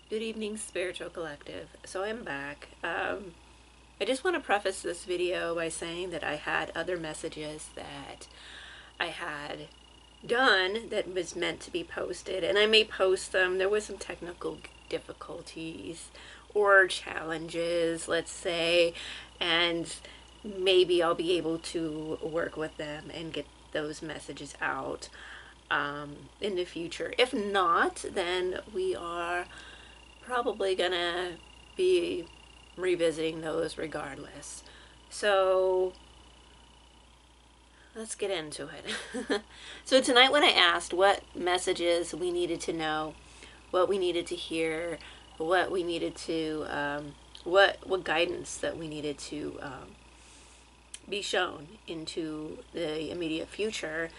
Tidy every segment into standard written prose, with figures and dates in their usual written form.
Good evening, Spiritual Collective. So I'm back. I just want to preface this video by saying that I had other messages that I had done that was meant to be posted, and I may post them. There was some technical difficulties or challenges, let's say, and maybe I'll be able to work with them and get those messages out in the future. If not, then we are probably gonna be revisiting those regardless. So let's get into it. So tonight when I asked what messages we needed to know, what we needed to hear, what we needed to, what guidance that we needed to be shown into the immediate future,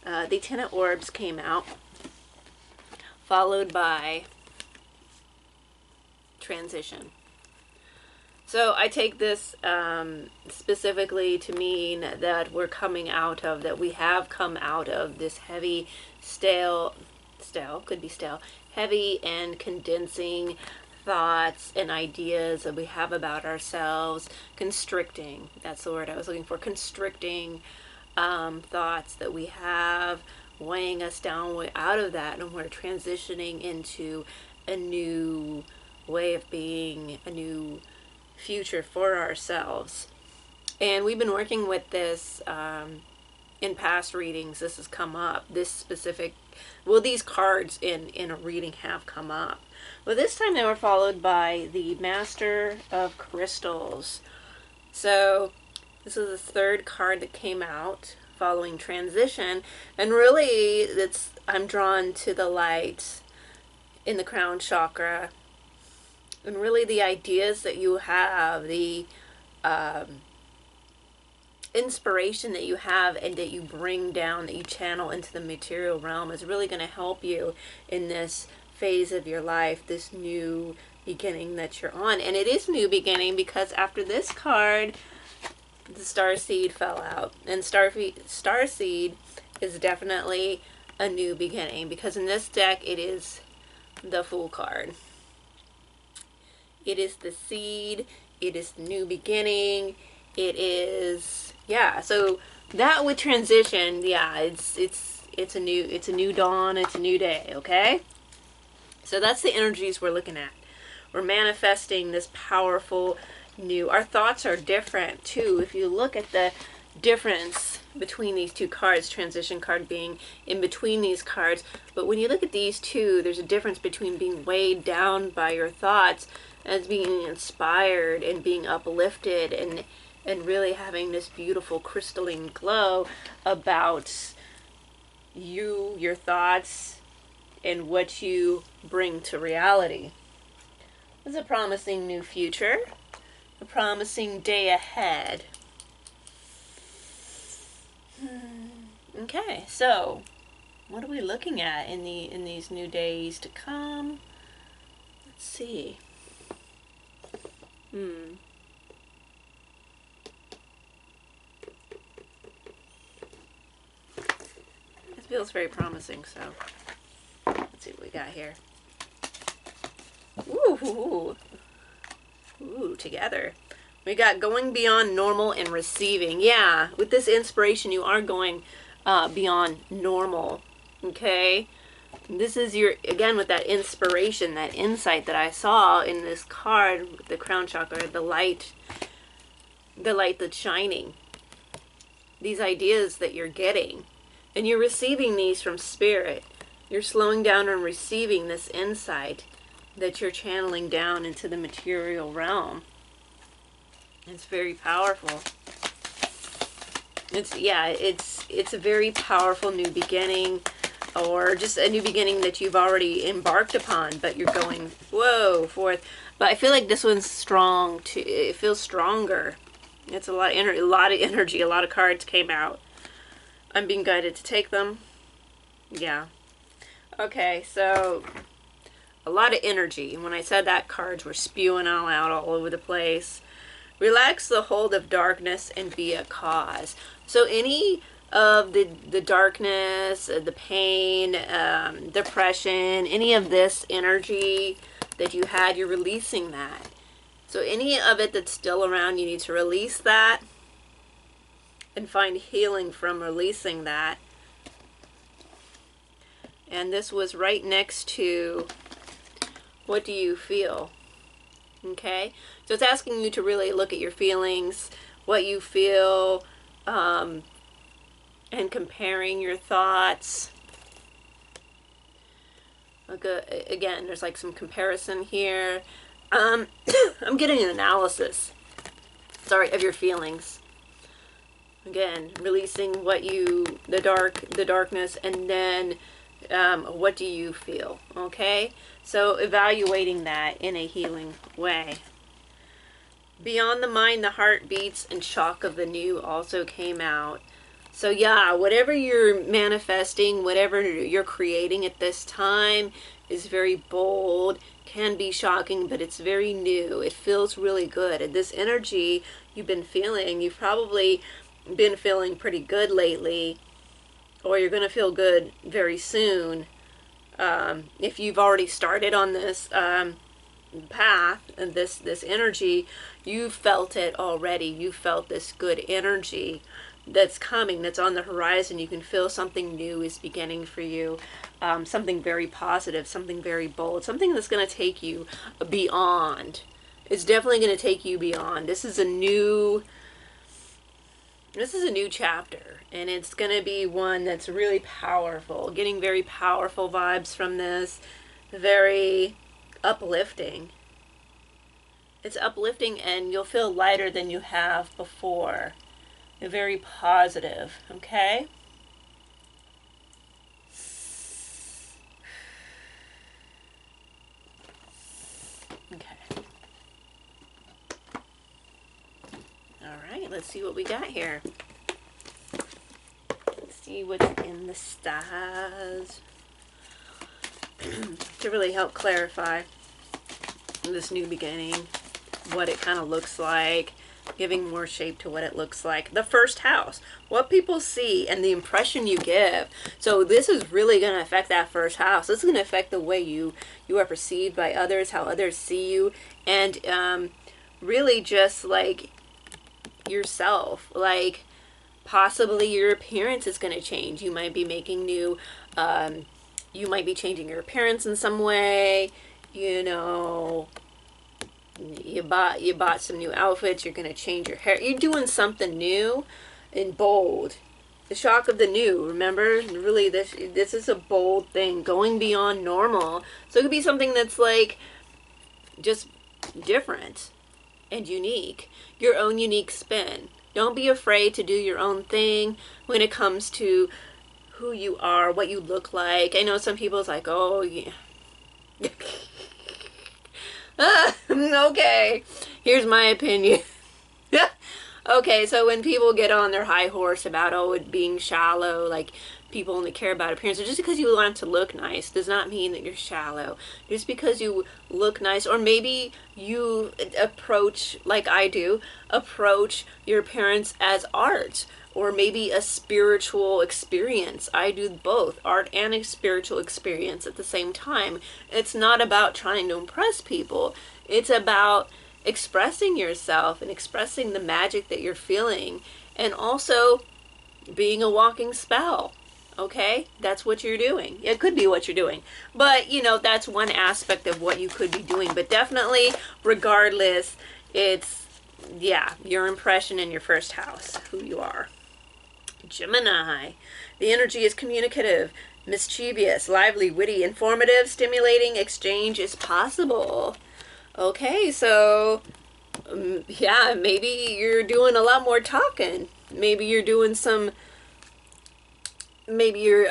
the 10 of Orbs came out, followed by transition. So I take this specifically to mean that we're coming out of, that we have come out of this heavy, could be stale, heavy and condensing thoughts and ideas that we have about ourselves, constricting, that's the word I was looking for, constricting thoughts that we have, weighing us down. We're out of that and we're transitioning into a new way of being, a new future for ourselves. And we've been working with this in past readings. This has come up, this specific, well, these cards in a reading have come up, but this time they were followed by the Master of Crystals. So this is the third card that came out following transition, and really I'm drawn to the light in the crown chakra, and really the ideas that you have, the inspiration that you have and that you bring down, that you channel into the material realm, is really going to help you in this phase of your life, this new beginning that you're on. And it is new beginning because after this card, the Starseed fell out. And Starseed is definitely a new beginning, because in this deck it is the Fool card. It is the seed, it is the new beginning, it is, yeah, so that with transition, yeah, it's a new dawn, it's a new day, okay? So that's the energies we're looking at. We're manifesting this powerful new, our thoughts are different too. If you look at the difference between these two cards, transition card being in between these cards, but when you look at these two, there's a difference between being weighed down by your thoughts as being inspired and being uplifted and really having this beautiful crystalline glow about you, your thoughts, and what you bring to reality. It's a promising new future, a promising day ahead. Okay, so what are we looking at in these new days to come? Let's see. It feels very promising, so let's see what we got here. Ooh, together. We got going beyond normal and receiving. Yeah, with this inspiration, you are going beyond normal, okay? This is your, again, with that inspiration, that insight that I saw in this card, the crown chakra, the light that's shining. These ideas that you're getting, and you're receiving these from spirit. You're slowing down and receiving this insight that you're channeling down into the material realm. It's very powerful. It's a very powerful new beginning, or just a new beginning that you've already embarked upon, but you're going, whoa, forth. But I feel like this one's strong too. It feels stronger. It's a lot of energy. A lot of cards came out. I'm being guided to take them. Yeah. Okay, so a lot of energy. And when I said that, cards were spewing all out all over the place. Relax the hold of darkness and be a cause. So any of the darkness, the pain, depression, any of this energy that you had, you're releasing that. So any of it that's still around, you need to release that and find healing from releasing that. And this was right next to, what do you feel? Okay, so it's asking you to really look at your feelings, what you feel, and comparing your thoughts. Okay, again, there's like some comparison here. I'm getting an analysis, of your feelings. Again, releasing what you, the darkness, and then what do you feel? Okay, so evaluating that in a healing way. Beyond the mind, the heart beats, and shock of the new also came out. So yeah, whatever you're manifesting, whatever you're creating at this time is very bold, can be shocking, but it's very new. It feels really good. And this energy you've been feeling, you've probably been feeling pretty good lately, or you're going to feel good very soon. If you've already started on this path and this energy, you've felt it already. You felt this good energy that's coming, that's on the horizon. You can feel something new is beginning for you, something very positive, something very bold, something that's going to take you beyond. It's definitely going to take you beyond. This is a new chapter, and it's going to be one that's really powerful. Getting very powerful vibes from this, very uplifting. It's uplifting, and you'll feel lighter than you have before. Very positive, okay? Okay. All right, let's see what we got here. Let's see what's in the stars to really help clarify this new beginning, what it kind of looks like, giving more shape to what it looks like. The first house, what people see and the impression you give. So this is really going to affect that first house. This is going to affect the way you are perceived by others, how others see you, and really just like yourself. Like possibly your appearance is going to change. You might be making new, you might be changing your appearance in some way, you know. You bought some new outfits, you're going to change your hair. You're doing something new and bold. The shock of the new, remember? Really, this is a bold thing, going beyond normal. So it could be something that's like just different and unique. Your own unique spin. Don't be afraid to do your own thing when it comes to who you are, what you look like. I know some people's like, oh, yeah. Okay, here's my opinion. Okay, so when people get on their high horse about, oh, it being shallow, like people only care about appearance, just because you want to look nice does not mean that you're shallow. Just because you look nice, or maybe you approach, like I do, approach your appearance as art, or maybe a spiritual experience. I do both, art and a spiritual experience at the same time. It's not about trying to impress people. It's about expressing yourself and expressing the magic that you're feeling, and also being a walking spell. Okay, that's what you're doing. It could be what you're doing, but you know, that's one aspect of what you could be doing. But definitely, regardless, it's, yeah, your impression in your first house, who you are. Gemini, the energy is communicative, mischievous, lively, witty, informative, stimulating, exchange is possible. Okay, so yeah, maybe you're doing a lot more talking. Maybe you're doing some, maybe you're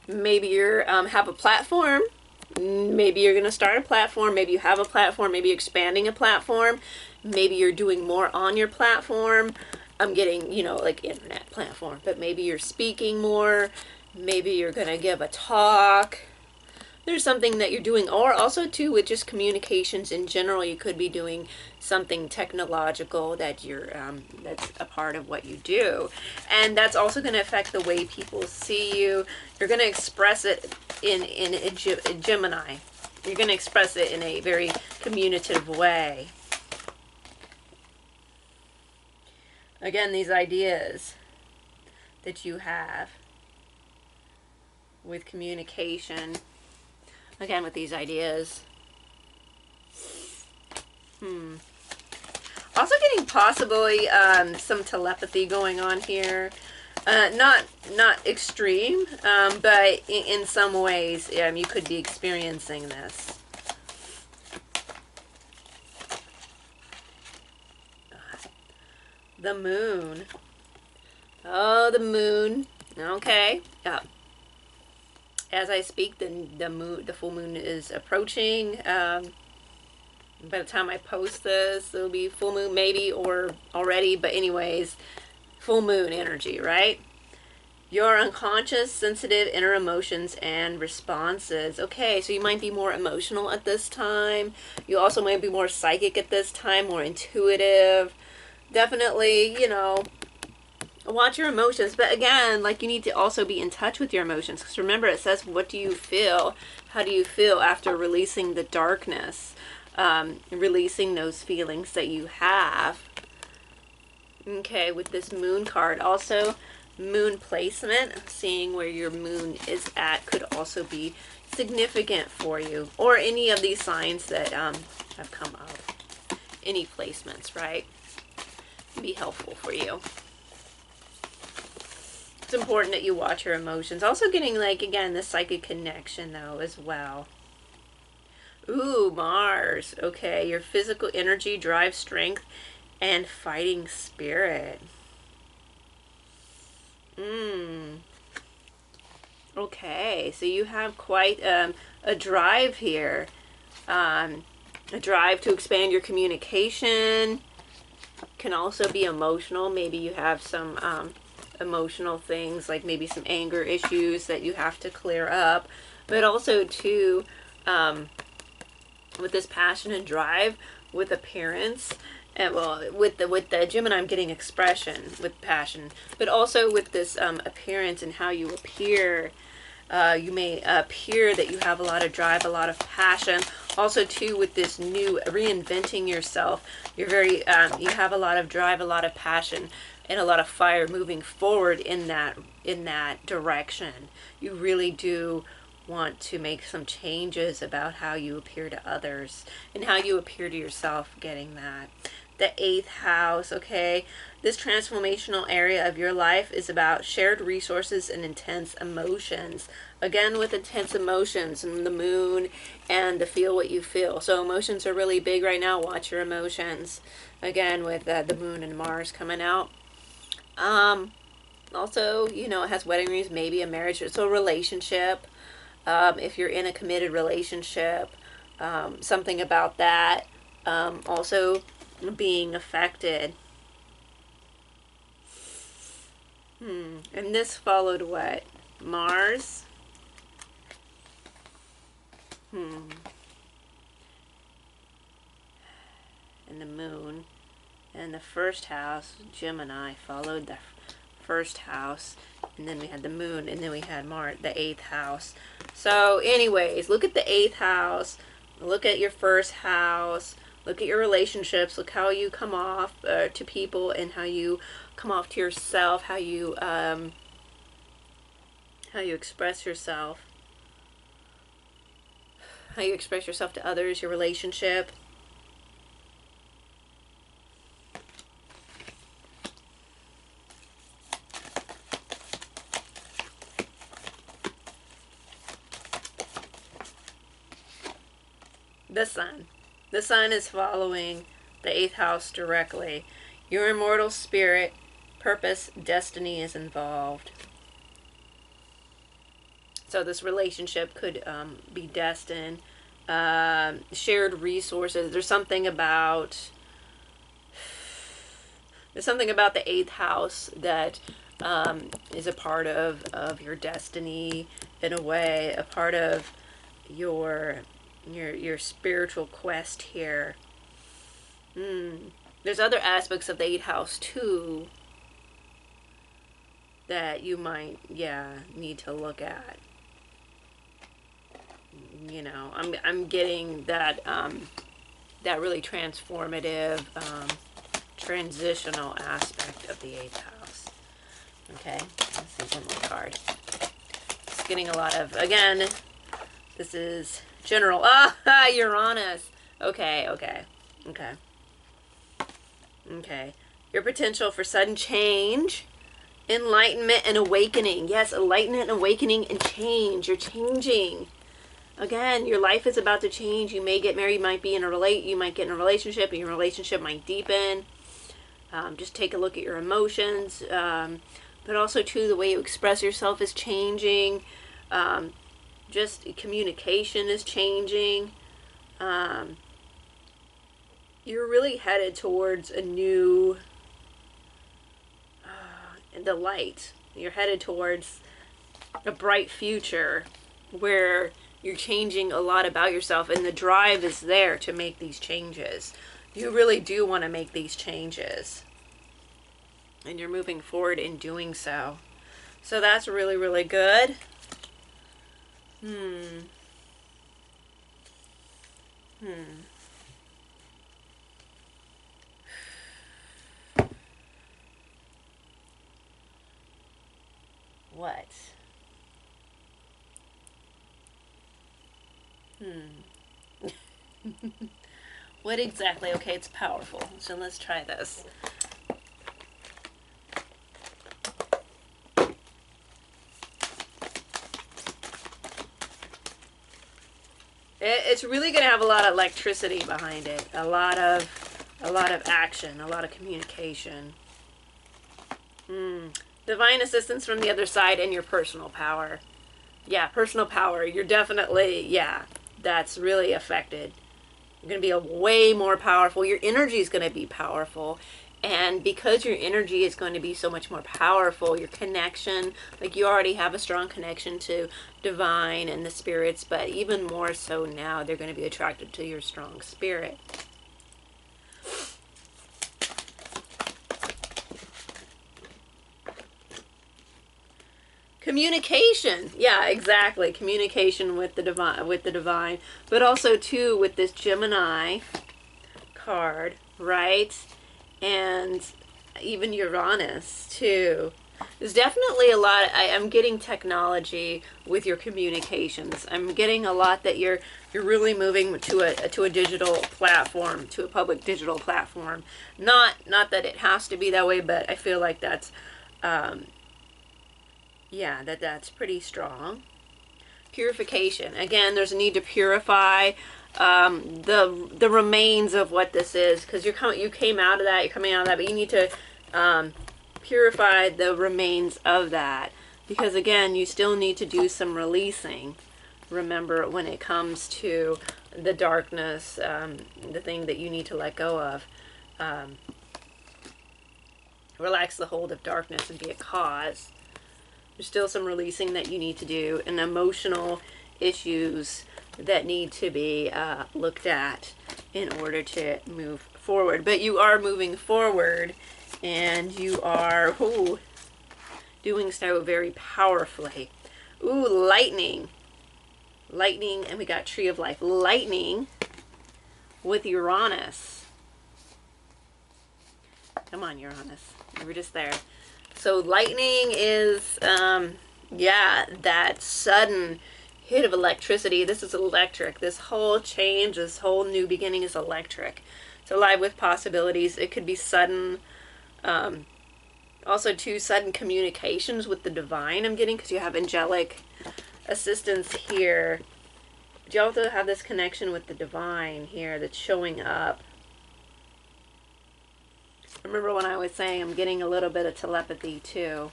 maybe you're have a platform. Maybe you're going to start a platform. Maybe you have a platform. Maybe you're expanding a platform. Maybe you're doing more on your platform. I'm getting, you know, like internet platform, but maybe you're speaking more. Maybe you're going to give a talk. there's something that you're doing, or also too with just communications in general, you could be doing something technological that you're that's a part of what you do, and that's also going to affect the way people see you. You're going to express it in a Gemini. You're going to express it in a very communicative way. Again, these ideas that you have with communication, again with these ideas. Also getting possibly some telepathy going on here. Not extreme, but in some ways you could be experiencing this. The moon. Oh, the moon. Okay. Yeah. As I speak, the full moon is approaching. By the time I post this, it'll be full moon maybe, or already, but anyways, full moon energy, right? Your unconscious, sensitive inner emotions and responses. Okay, so you might be more emotional at this time. You also might be more psychic at this time, more intuitive. Definitely, watch your emotions. But again, like, you need to also be in touch with your emotions. Because remember, it says, what do you feel? How do you feel after releasing the darkness? Releasing those feelings that you have. Okay, with this moon card. Also, moon placement, seeing where your moon is at, could also be significant for you. Or any of these signs that have come up. Any placements, right? Be helpful for you. It's important that you watch your emotions. Also getting, like, again, the psychic connection, though, as well. Ooh, Mars. Okay, your physical energy, drive, strength, and fighting spirit. Okay, so you have quite a drive here. A drive to expand your communication. Can also be emotional. Maybe you have some emotional things, like maybe some anger issues that you have to clear up. But also, too, with this passion and drive, with appearance, and well, with the Gemini, I'm getting expression with passion, but also with this appearance and how you appear. You may appear that you have a lot of drive, a lot of passion. Also, too, with this new reinventing yourself, you're very you have a lot of drive, a lot of passion, and a lot of fire moving forward in that direction. You really do want to make some changes about how you appear to others and how you appear to yourself, getting that. The 8th house, okay? This transformational area of your life is about shared resources and intense emotions. Again, with intense emotions and the moon and the feel what you feel. So emotions are really big right now. Watch your emotions. Again, with the moon and Mars coming out. Also, it has wedding rings, maybe a marriage. It's a relationship. If you're in a committed relationship, something about that. Also being affected. And this followed what? Mars. And the moon. And the first house, Gemini, followed the first house. And then we had the moon. And then we had Mars, the 8th house. So anyways, look at the 8th house. Look at your first house. Look at your relationships. Look how you come off to people, and how you come off to yourself. How you express yourself. How you express yourself to others. Your relationship. The sun. The sun is following the 8th house directly. Your immortal spirit, purpose, destiny is involved. So this relationship could be destined. Shared resources. There's something about the 8th house that is a part of your destiny, in a way, a part of your spiritual quest here. There's other aspects of the 8th house too that you might, need to look at. You know, I'm getting that that really transformative, transitional aspect of the 8th house. Okay, let's see one more card. It's getting a lot of, again, this is general. Uranus. Okay. Your potential for sudden change, enlightenment and awakening. Yes, enlightenment and awakening and change. You're changing. Again, your life is about to change. You may get married, you might get in a relationship, and your relationship might deepen. Just take a look at your emotions. But also, too, the way you express yourself is changing. Just communication is changing. You're really headed towards a new, the light. You're headed towards a bright future where you're changing a lot about yourself, and the drive is there to make these changes. You really do want to make these changes, and you're moving forward in doing so. So that's really, really good. What? What exactly? Okay, it's powerful. So let's try this. It's really going to have a lot of electricity behind it. A lot of action, a lot of communication. Divine assistance from the other side and your personal power. Yeah, personal power. You're definitely, that's really affected. You're going to be a way more powerful. Your energy is going to be powerful. And because your energy is going to be so much more powerful, your connection, like you already have a strong connection to divine and the spirits, but even more so now, they're going to be attracted to your strong spirit. Communication. Yeah, exactly. Communication with the divine, but also too with this Gemini card, right? And even Uranus too. There's definitely a lot. I'm getting technology with your communications. I'm getting a lot that you're really moving to a digital platform, to a public digital platform. Not that it has to be that way, but I feel like that's that's pretty strong. Purification. Again, there's a need to purify the remains of what this is, because you came out of that, you're coming out of that, but you need to purify the remains of that, because again, you still need to do some releasing. Remember, when it comes to the darkness, the thing that you need to let go of, relax the hold of darkness and be a cause. There's still some releasing that you need to do, and emotional issues that need to be looked at in order to move forward. But you are moving forward, and you are doing so very powerfully. Lightning. Lightning, and we got Tree of Life. Lightning with Uranus. Come on, Uranus. You were just there. So lightning is, that sudden hit of electricity. This is electric. This whole change, this whole new beginning is electric. It's alive with possibilities. It could be sudden. Also, too, sudden communications with the divine I'm getting, because you have angelic assistance here. But you also have this connection with the divine here that's showing up. Remember when I was saying I'm getting a little bit of telepathy too.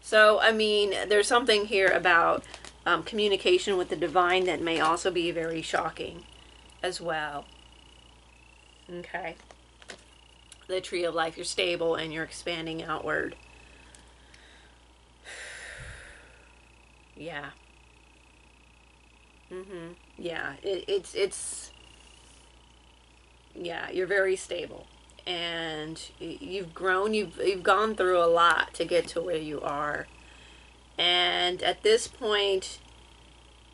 So, I mean, there's something here about communication with the divine that may also be very shocking as well. Okay. The Tree of Life, you're stable and you're expanding outward. Yeah. Yeah, yeah, you're very stable. And you've grown, you've gone through a lot to get to where you are. And at this point,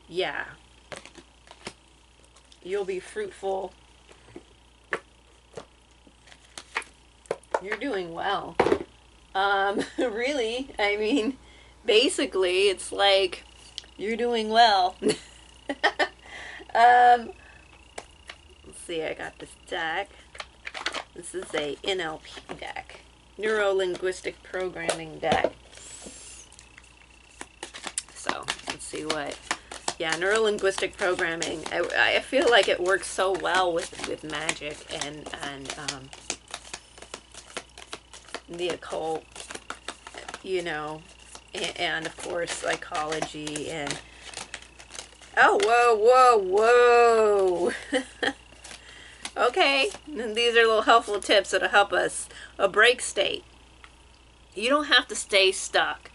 yeah, you'll be fruitful. You're doing well. Really, I mean, basically, it's like you're doing well. Let's see, I got this deck. This is a NLP deck, Neuro Linguistic Programming deck. So let's see what. Yeah, neuro linguistic programming. I feel like it works so well with magic and the occult, you know, and of course psychology and whoa. Okay, and these are little helpful tips that'll help us. A break state. You don't have to stay stuck.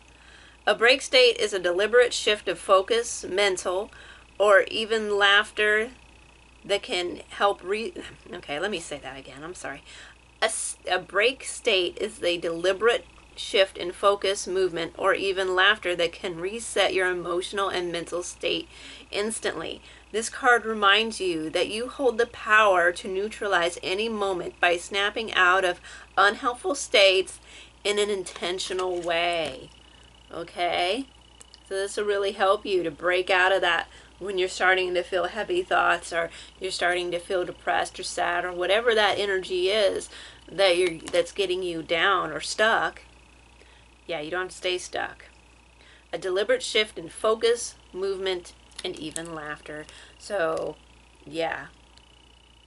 A break state is a deliberate shift of focus, mental, or even laughter that can help Okay, let me say that again. I'm sorry. A break state is a deliberate shift in focus, movement, or even laughter that can reset your emotional and mental state instantly. This card reminds you that you hold the power to neutralize any moment by snapping out of unhelpful states in an intentional way. Okay? So this will really help you to break out of that when you're starting to feel heavy thoughts, or you're starting to feel depressed or sad, or whatever that energy is that's getting you down or stuck. Yeah, you don't have to stay stuck. A deliberate shift in focus, movement, and even laughter. So, yeah.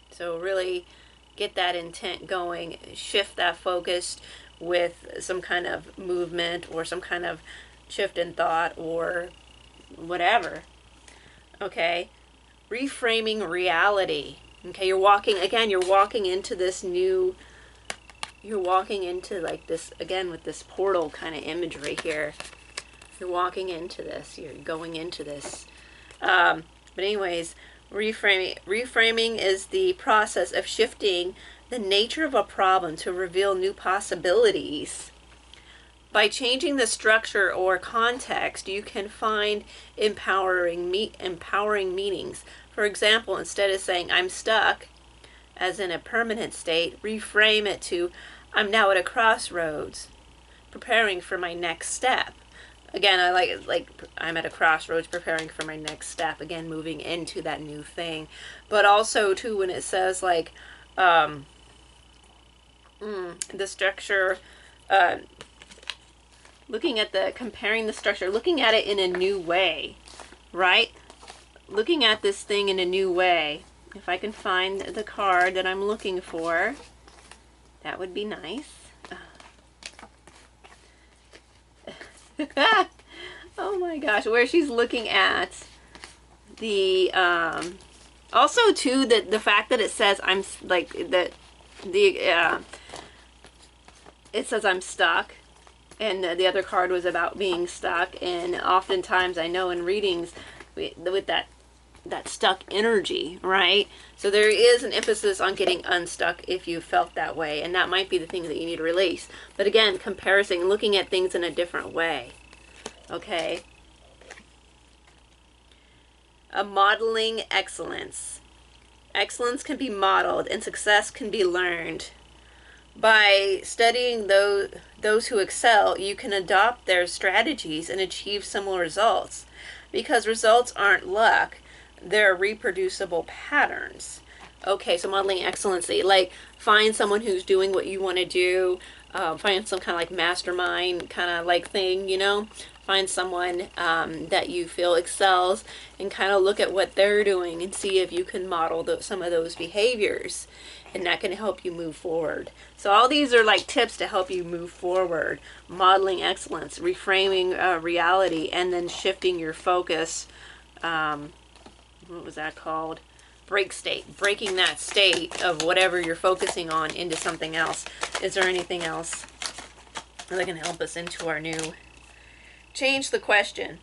So really get that intent going. Shift that focus with some kind of movement or some kind of shift in thought or whatever. Okay? Reframing reality. Okay, you're walking into this new, you're walking into like this, again, with this portal kind of imagery here. You're walking into this, you're going into this. But anyways, reframing is the process of shifting the nature of a problem to reveal new possibilities. By changing the structure or context, you can find empowering meanings. For example, instead of saying I'm stuck, as in a permanent state, reframe it to I'm now at a crossroads, preparing for my next step. Again, I like I'm at a crossroads, preparing for my next step. Again, moving into that new thing. But also, too, when it says like the structure, comparing the structure, looking at it in a new way, right? Looking at this thing in a new way. If I can find the card that I'm looking for, that would be nice. Oh my gosh, where she's looking at the also too the fact that it says I'm like that it says I'm stuck, and the other card was about being stuck. And oftentimes I know in readings with that stuck energy, right? So there is an emphasis on getting unstuck if you felt that way, and that might be the thing that you need to release. But again, comparison, looking at things in a different way. Okay? A modeling excellence. Excellence can be modeled and success can be learned. By studying those who excel, you can adopt their strategies and achieve similar results. Because results aren't luck, they're reproducible patterns. Okay, so modeling excellency, like find someone who's doing what you want to do, find some kind of like mastermind kind of like thing, you know, find someone that you feel excels and kind of look at what they're doing and see if you can model some of those behaviors, and that can help you move forward. So all these are like tips to help you move forward. Modeling excellence, reframing reality, and then shifting your focus. What was that called? Break state. Breaking that state of whatever you're focusing on into something else. Is there anything else that can help us into our new? Change the question.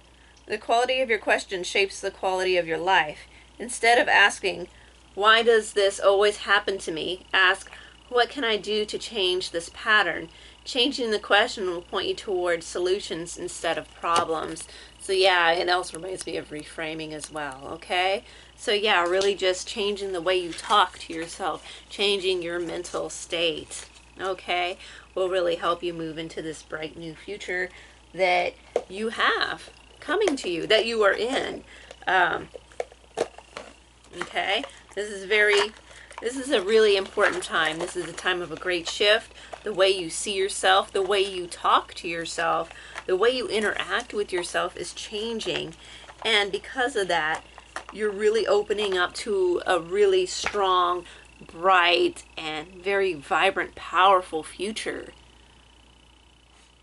The quality of your question shapes the quality of your life. Instead of asking, why does this always happen to me? Ask, what can I do to change this pattern? Changing the question will point you towards solutions instead of problems. So yeah, it also reminds me of reframing as well, okay? So yeah, really just changing the way you talk to yourself, changing your mental state, okay, will really help you move into this bright new future that you have coming to you, that you are in. Okay, this is a really important time. This is a time of a great shift. The way you see yourself, the way you talk to yourself, the way you interact with yourself is changing. And because of that, you're really opening up to a really strong, bright, and very vibrant, powerful future.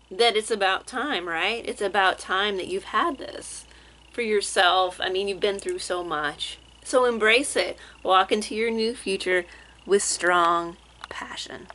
That it's about time, right? It's about time that you've had this for yourself. I mean, you've been through so much. So embrace it. Walk into your new future with strong passion.